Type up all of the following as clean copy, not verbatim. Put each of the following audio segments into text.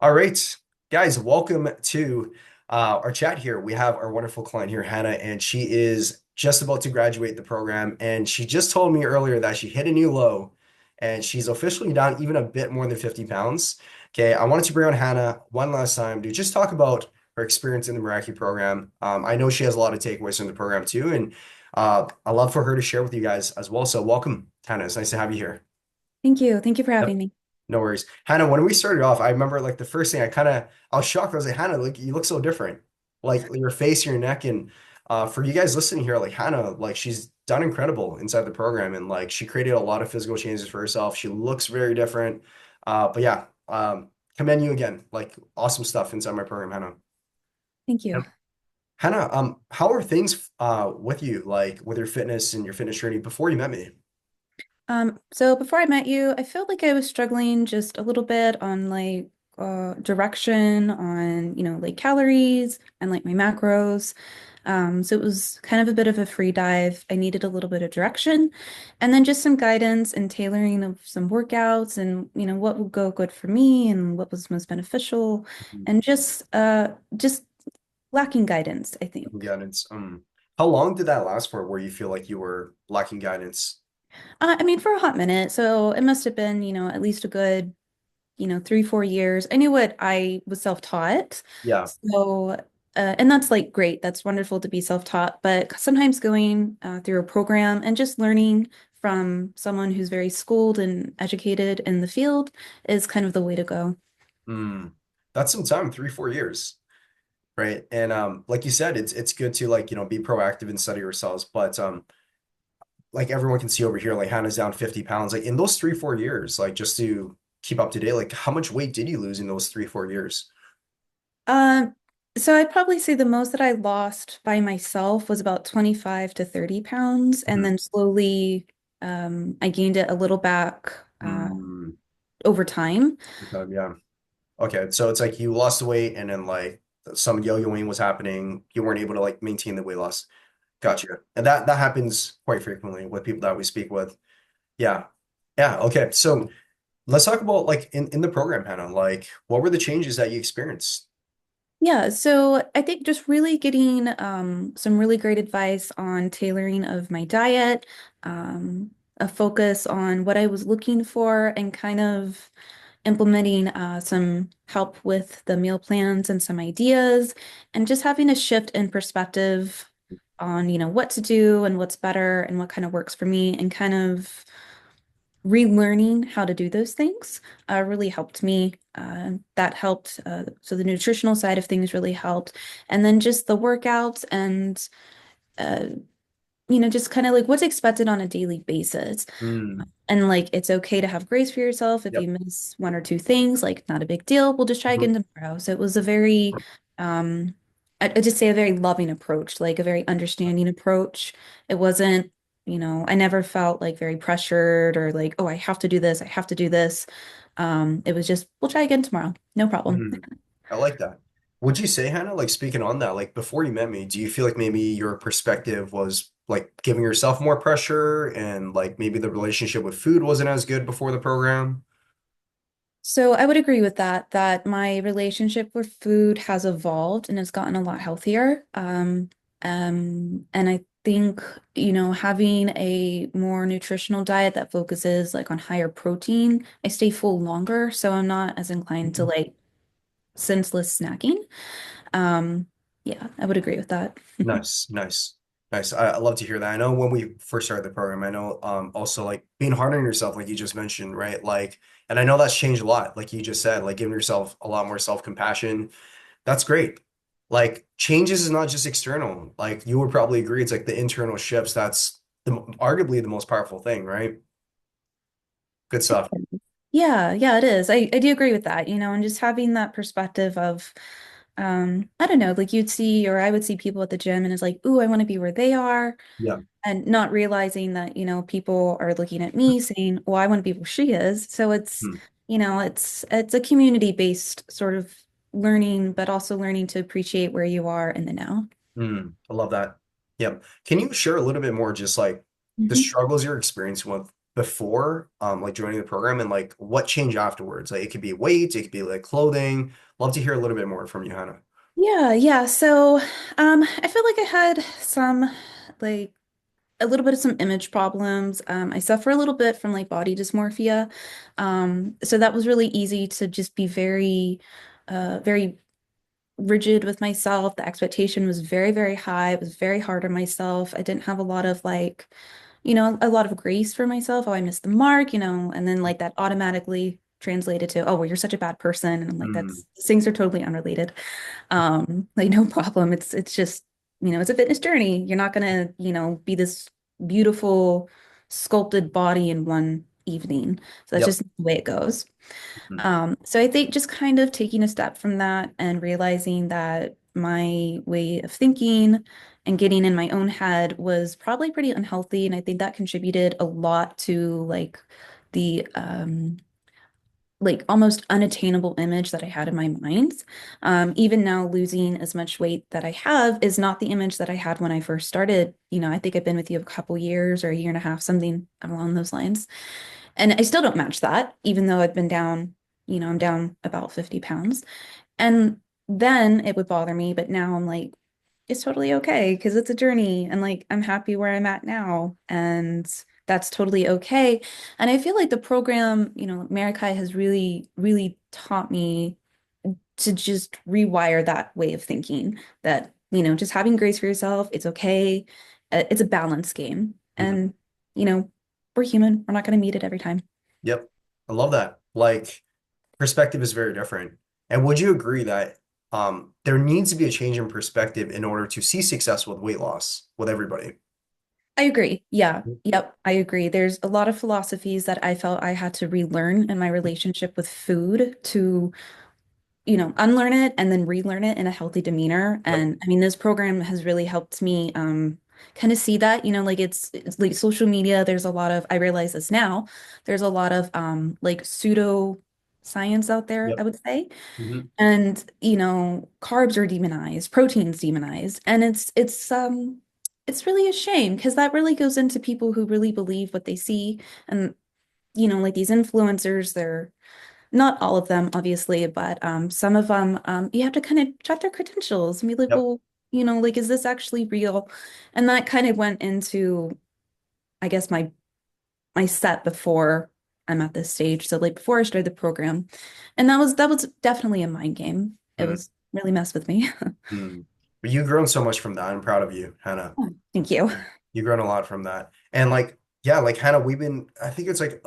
All right, guys, welcome to our chat here. We have our wonderful client here, Hannah, and she is just about to graduate the program. And she just told me earlier that she hit a new low and she's officially down even a bit more than 50 pounds. Okay, I wanted to bring on Hannah one last time to just talk about her experience in the Meraki program. I know she has a lot of takeaways from the program too, and I love for her to share with you guys as well. So, welcome, Hannah. It's nice to have you here. Thank you. Thank you for having me. No worries. Hannah, when we started off, I remember like the first thing I was shocked. I was like, Hannah, like you look so different. Like your face, your neck, and for you guys listening here, like Hannah, like she's done incredible inside the program and like she created a lot of physical changes for herself. She looks very different. But yeah, commend you again. Like awesome stuff inside my program, Hannah. Thank you. Yep. Hannah, how are things with you, like with your fitness and your fitness journey before you met me? So before I met you, I felt like I was struggling just a little bit on direction on, like calories and like my macros. So it was kind of a bit of a free dive. I needed a little bit of direction and then just some guidance and tailoring of some workouts and, what would go good for me and what was most beneficial and just lacking guidance, I think. Guidance. How long did that last for where you feel like you were lacking guidance? I mean, for a hot minute. So it must have been, at least a good 3, 4 years. I knew what I was self-taught. Yeah. So, and that's like great. That's wonderful to be self-taught. But sometimes going through a program and just learning from someone who's very schooled and educated in the field is kind of the way to go. Mm. That's some time, 3, 4 years, right? And like you said, it's good to like, be proactive and study yourselves. But like everyone can see over here, like Hannah's down 50 pounds. Like in those 3, 4 years, like just to keep up to date, like how much weight did you lose in those 3, 4 years? Um, so I'd probably say the most that I lost by myself was about 25 to 30 pounds, and Mhm. then slowly I gained it a little back Mm. over time. Yeah. Okay. So it's like you lost the weight and then like some yo-yoing was happening. You weren't able to like maintain the weight loss. Gotcha. And that happens quite frequently with people that we speak with. Yeah. Yeah. Okay. So let's talk about like in the program, Hannah, like what were the changes that you experienced? Yeah, so I think just really getting some really great advice on tailoring of my diet, a focus on what I was looking for, and kind of implementing some help with the meal plans and some ideas, and just having a shift in perspective on, what to do and what's better and what kind of works for me, and kind of relearning how to do those things really helped me. That helped. So the nutritional side of things really helped. And then just the workouts and, uh, just kind of like what's expected on a daily basis. Mm, And like, it's okay to have grace for yourself if yep. you miss one or two things, like, not a big deal. We'll just try Mhm. again tomorrow. So it was a very, um, I'd just say a very loving approach, like a very understanding approach. It wasn't, I never felt like very pressured or like, oh, I have to do this, I have to do this. It was just, we'll try again tomorrow. No problem. Mhm. I like that. Would you say, Hannah, like speaking on that, like before you met me, do you feel like maybe your perspective was like giving yourself more pressure and like maybe the relationship with food wasn't as good before the program? So I would agree with that, that my relationship with food has evolved and has gotten a lot healthier. And I think, having a more nutritional diet that focuses like on higher protein, I stay full longer, so I'm not as inclined to Mhm. like senseless snacking. Um, yeah, I would agree with that. Nice, nice, nice. I love to hear that. I know when we first started the program, I know also like being hard on yourself, like you just mentioned, right? Like, and I know that's changed a lot, like you just said, like giving yourself a lot more self-compassion. That's great. Like changes is not just external. Like you would probably agree, it's like the internal shifts. That's arguably the most powerful thing, right? Good stuff. Yeah, yeah, it is. I do agree with that, and just having that perspective of, I don't know, like you'd see, or I would see people at the gym and it's like, ooh, I want to be where they are. Yeah. And not realizing that, people are looking at me saying, well, I want to be where she is. So it's, Hmm. it's a community-based sort of learning, but also learning to appreciate where you are in the now. I love that. Yep. Can you share a little bit more just like the Mhm. struggles you're experiencing with before like joining the program and like what changed afterwards? Like it could be weight, it could be like clothing. Love to hear a little bit more from you, Hannah. Yeah. So, I feel like I had some like a little bit of some image problems. I suffer a little bit from like body dysmorphia. So that was really easy to just be very rigid with myself. The expectation was very, very high. It was very hard on myself. I didn't have a lot of like, a lot of grace for myself. Oh, I missed the mark, and then like that automatically translated to, oh, well, you're such a bad person. And I'm like, Mm, that's things are totally unrelated. Like no problem. It's just, it's a fitness journey. You're not gonna, be this beautiful sculpted body in one evening. So that's yep. just the way it goes. Mm, So I think just kind of taking a step from that and realizing that my way of thinking and getting in my own head was probably pretty unhealthy. And I think that contributed a lot to the almost unattainable image that I had in my mind. Even now, losing as much weight that I have is not the image that I had when I first started. I think I've been with you a couple years or a year and a half, something along those lines. And I still don't match that, even though I've been down, I'm down about 50 pounds. And then it would bother me, but now I'm like, it's totally okay because it's a journey and like I'm happy where I'm at now and that's totally okay. And I feel like the program, Meraki has really, really taught me to just rewire that way of thinking that, just having grace for yourself, it's okay. It's a balance game. mhm. And, you know, we're human. We're not going to meet it every time. Yep. I love that. Like perspective is very different. And would you agree that there needs to be a change in perspective in order to see success with weight loss with everybody? I agree. Yeah. Yep. I agree. There's a lot of philosophies that I felt I had to relearn in my relationship with food to, unlearn it and then relearn it in a healthy demeanor. Yep. And I mean, this program has really helped me kind of see that, like it's like social media, there's a lot of, I realize this now, there's a lot of like pseudo science out there, I Yep. would say. Hmm. And, carbs are demonized, proteins demonized, and it's really a shame because that really goes into people who really believe what they see. And, like these influencers, they're not all of them, obviously, but some of them, you have to kind of check their credentials and be like, Yep. well, like, is this actually real? And that kind of went into, I guess, my set before I'm at this stage. So like before I started the program. And that was definitely a mind game. It Mm, was really messed with me. mm. But you've grown so much from that. I'm proud of you, Hannah. Oh, thank you. You've grown a lot from that. And like, yeah, like Hannah, we've been, I think it's like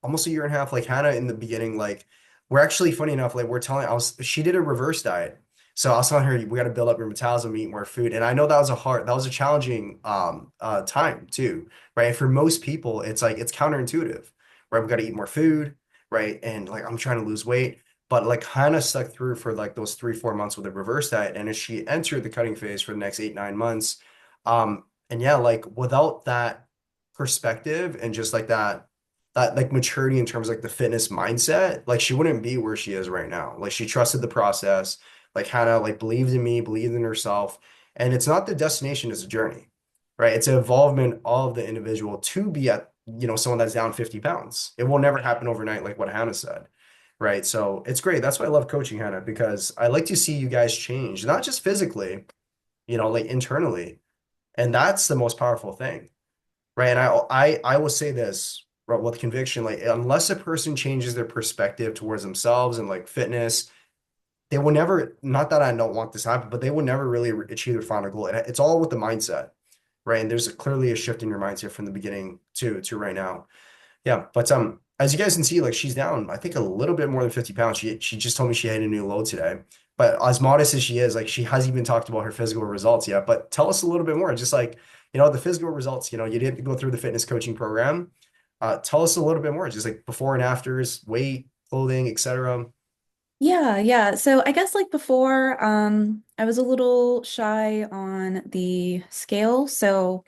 almost a year and a half. Like Hannah in the beginning, like we're actually funny enough, like we're telling she did a reverse diet. So I was telling her we got to build up your metabolism, eat more food. And I know that was a challenging time too, right? And for most people, it's like it's counterintuitive, right? We got to eat more food, right? And like I'm trying to lose weight. But like Hannah stuck through for like those 3, 4 months with a reverse diet. And as she entered the cutting phase for the next 8, 9 months, and yeah, like without that perspective and just like that like maturity in terms of like the fitness mindset, like she wouldn't be where she is right now. Like she trusted the process, like Hannah like believed in me, believed in herself. And it's not the destination, it's a journey, right? It's an involvement of the individual to be at, someone that's down 50 pounds. It will never happen overnight, like what Hannah said. Right. So it's great. That's why I love coaching Hannah because I like to see you guys change, not just physically, like internally. And that's the most powerful thing, right? And I will say this, right, with conviction, like unless a person changes their perspective towards themselves and like fitness, they will never, not that I don't want this to happen, but they will never really achieve their final goal. It's all with the mindset, right? And there's clearly a shift in your mindset from the beginning to right now. Yeah, but as you guys can see, like she's down, I think a little bit more than 50 pounds. She just told me she had a new low today. But as modest as she is, like she hasn't even talked about her physical results yet. But tell us a little bit more. Just like, the physical results, you didn't go through the fitness coaching program. Tell us a little bit more, just like before and afters, weight, clothing, etc. Yeah. So I guess like before, I was a little shy on the scale. So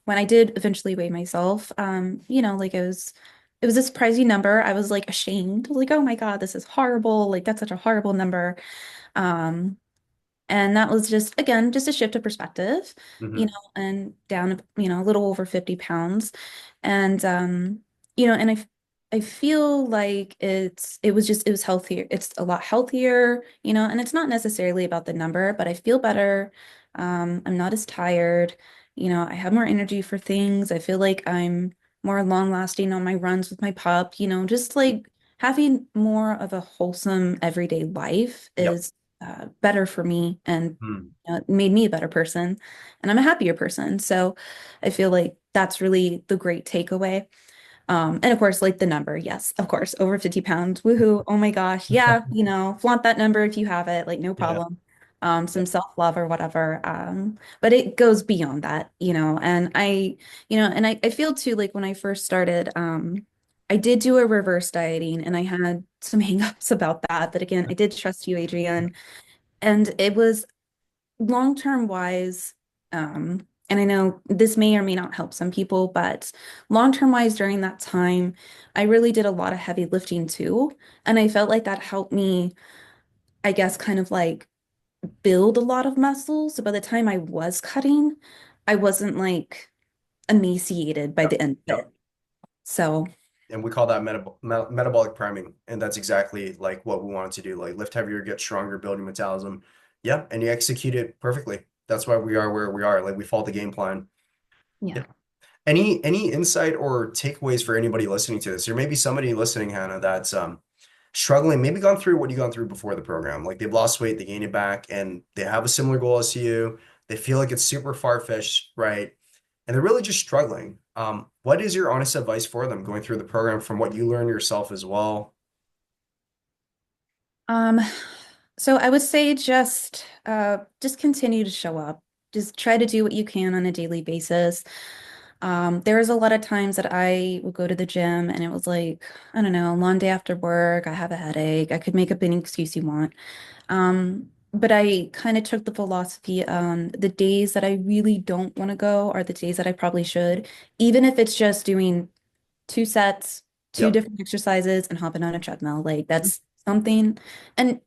when I did eventually weigh myself, like it was a surprising number. I was like ashamed. I was like, oh my God, this is horrible. Like that's such a horrible number. Um, And that was just, again, just a shift of perspective, Hmm. and down, a little over 50 pounds. And, and I feel like it was healthier. It's a lot healthier, and it's not necessarily about the number, but I feel better. I'm not as tired. I have more energy for things. I feel like I'm more long lasting on my runs with my pup, just like having more of a wholesome everyday life Yep. is better for me and Mm. it made me a better person and I'm a happier person. So I feel like that's really the great takeaway. And of course, like the number, yes, of course, over 50 pounds. Woohoo. Oh my gosh. Yeah, flaunt that number if you have it, like no Yeah. problem. Some self-love or whatever. But it goes beyond that, and I feel too like when I first started, I did do a reverse dieting and I had some hangups about that. But again, I did trust you, Adrienne. And it was long-term wise, and I know this may or may not help some people, but long-term wise during that time, I really did a lot of heavy lifting too. And I felt like that helped me, I guess, kind of like build a lot of muscle. So by the time I was cutting, I wasn't like emaciated by Yep. the end of Yep. it. So And we call that metabolic priming. And that's exactly like what we wanted to do, like lift heavier, get stronger, build your metabolism. Yeah. And you execute it perfectly. That's why we are where we are. Like we followed the game plan. Yeah. yeah. Any insight or takeaways for anybody listening to this? There may be somebody listening, Hannah, that's struggling, maybe gone through what you gone through before the program. Like they've lost weight, they gained it back, and they have a similar goal as you. They feel like it's super far-fetched, right? And they're really just struggling. What is your honest advice for them going through the program from what you learned yourself as well? Um, so I would say just continue to show up. Just try to do what you can on a daily basis. There was a lot of times that I would go to the gym and it was like, I don't know, a long day after work, I have a headache, I could make up any excuse you want. But I kind of took the philosophy the days that I really don't want to go are the days that I probably should, even if it's just doing two sets, two Yep. different exercises and hopping on a treadmill. Like that's something. And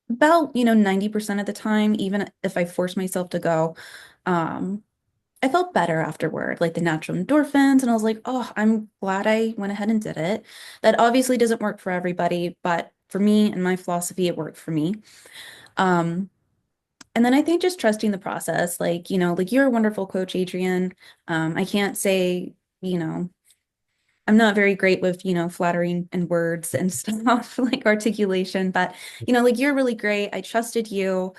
about, 90% of the time, even if I force myself to go, um, I felt better afterward, like the natural endorphins. And I was like, oh, I'm glad I went ahead and did it. That obviously doesn't work for everybody, but for me and my philosophy, it worked for me. Um, and then I think just trusting the process, like, like you're a wonderful coach, Adrian. I can't say, you know, I'm not very great with, flattering and words and stuff, like articulation, but, like you're really great. I trusted you.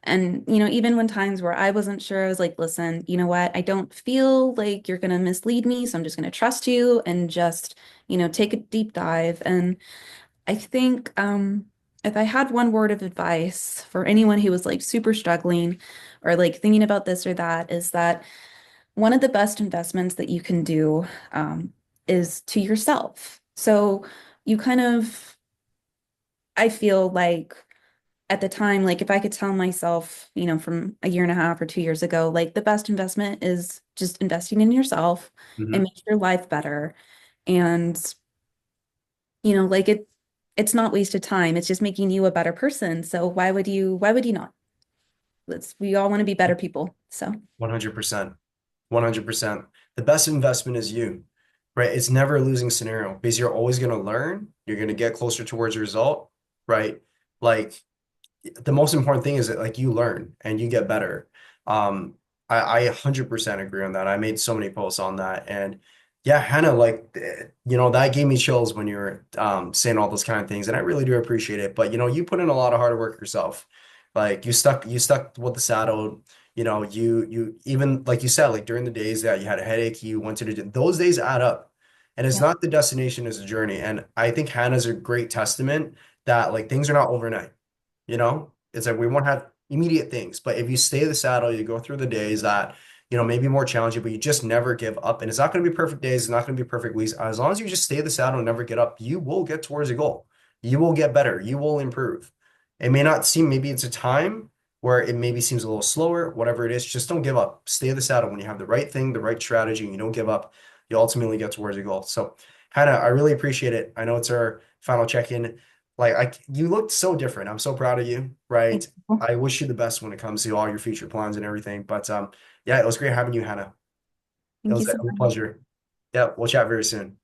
And, even when times where I wasn't sure, I was like, listen, you know what? I don't feel like you're going to mislead me. So I'm just going to trust you and just, take a deep dive. And I think if I had one word of advice for anyone who was like super struggling or like thinking about this or that, is that one of the best investments that you can do is to yourself. So you kind of, I feel like at the time, like if I could tell myself, from a year and a half or 2 years ago, like the best investment is just investing in yourself and Hmm. make your life better. And, like it's not wasted time. It's just making you a better person. So why would you not? We all want to be better people. So 100%. 100%. The best investment is you, right? It's never a losing scenario because you're always going to learn. You're going to get closer towards a result, right? Like the most important thing is that like you learn and you get better. Um, I 100% agree on that. I made so many posts on that. And yeah, Hannah, like, that gave me chills when you were saying all those kind of things. And I really do appreciate it. But, you put in a lot of hard work yourself. Like you stuck with the saddle. You even like you said, like during the days that you had a headache, you went to the gym. Those days add up. And it's yeah, not the destination, it's a journey. And I think Hannah's a great testament that like things are not overnight. It's like we won't have immediate things, but if you stay the saddle, you go through the days that, maybe more challenging, but you just never give up. And it's not going to be perfect days. It's not going to be perfect weeks. As long as you just stay the saddle and never get up, you will get towards a goal. You will get better. You will improve. It may not seem, maybe it's a time where it maybe seems a little slower, whatever it is, just don't give up. Stay the saddle. When you have the right thing, the right strategy, and you don't give up, you ultimately get towards a goal. So, Hannah, I really appreciate it. I know it's our final check-in. you looked so different. I'm so proud of you, Thank right? you. I wish you the best when it comes to all your future plans and everything. But yeah, it was great having you, Hannah. Thank you It so was a much. pleasure. Yeah, we'll chat very soon.